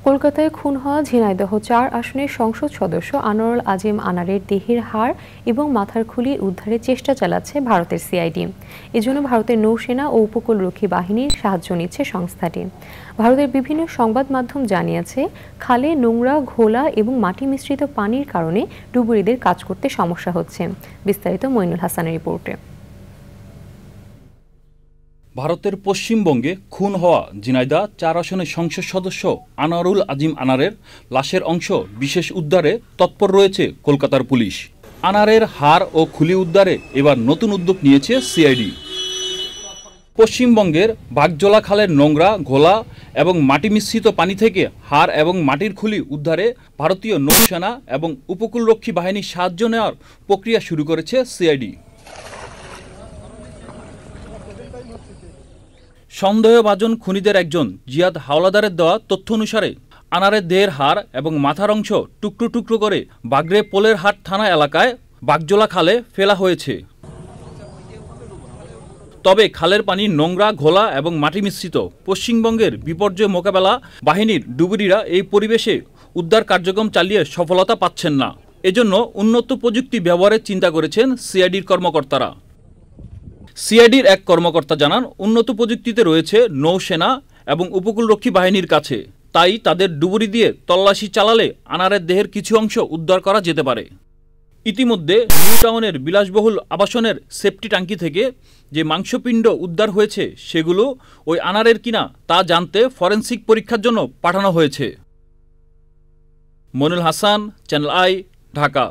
কলকাতায় খুন হওয়া ঝিনাইদহ ৪ আসনের সংসদ সদস্য আনোয়ারুল আজিম আনারের দেহের হাড় এবং মাথার খুলি উদ্ধারের চেষ্টা চালাচ্ছে ভারতের সিআইডি। এজন্য ভারতের নৌসেনা ও উপকূলরক্ষী বাহিনীর সাহায্য নিচ্ছে সংস্থাটি। ভারতের বিভিন্ন সংবাদ মাধ্যম জানিয়েছে, খালে নোংরা, ঘোলা এবং মাটি মিশ্রিত পানির কারণে ডুবুরিদের কাজ করতে সমস্যা হচ্ছে। বিস্তারিত মইনুল হাসানের রিপোর্টে। ভারতের পশ্চিমবঙ্গে খুন হওয়া ঝিনাইদহ ৪ আসনের সংসদ সদস্য আনোয়ারুল আজিম আনারের লাশের অংশ বিশেষ উদ্ধারে তৎপর রয়েছে কলকাতার পুলিশ। আনারের হাড় ও খুলি উদ্ধারে এবার নতুন উদ্যোগ নিয়েছে সিআইডি। পশ্চিমবঙ্গের বাগজোলা খালের নোংরা, ঘোলা এবং মাটি মিশ্রিত পানি থেকে হাড় এবং মাটির খুলি উদ্ধারে ভারতীয় নৌসেনা এবং উপকূলরক্ষী বাহিনীর সাহায্য নেওয়ার প্রক্রিয়া শুরু করেছে সিআইডি। সন্দেহভাজন খুনিদের একজন জিয়াদ হাওলাদারের দেওয়া তথ্য অনুসারে আনারের দেহের হাড় এবং মাথার অংশ টুকরো টুকরো করে বাগড়ে পোলের হাট থানা এলাকায় বাগজোলা খালে ফেলা হয়েছে। তবে খালের পানি নোংরা, ঘোলা এবং মাটি মিশ্রিত। পশ্চিমবঙ্গের বিপর্যয় মোকাবেলা বাহিনীর ডুবুরিরা এই পরিবেশে উদ্ধার কার্যক্রম চালিয়ে সফলতা পাচ্ছেন না। এজন্য উন্নত প্রযুক্তি ব্যবহারের চিন্তা করেছেন সিআইডির কর্মকর্তারা। সিআইডির এক কর্মকর্তা জানান, উন্নত প্রযুক্তিতে রয়েছে নৌসেনা এবং উপকূলরক্ষী বাহিনীর কাছে, তাই তাদের ডুবুরি দিয়ে তল্লাশি চালালে আনারের দেহের কিছু অংশ উদ্ধার করা যেতে পারে। ইতিমধ্যে নিউ টাউনের বিলাসবহুল আবাসনের সেফটি ট্যাঙ্কি থেকে যে মাংসপিণ্ড উদ্ধার হয়েছে সেগুলো ওই আনারের কিনা তা জানতে ফরেনসিক পরীক্ষার জন্য পাঠানো হয়েছে। Moinul Hasan, channel I, Dhaka.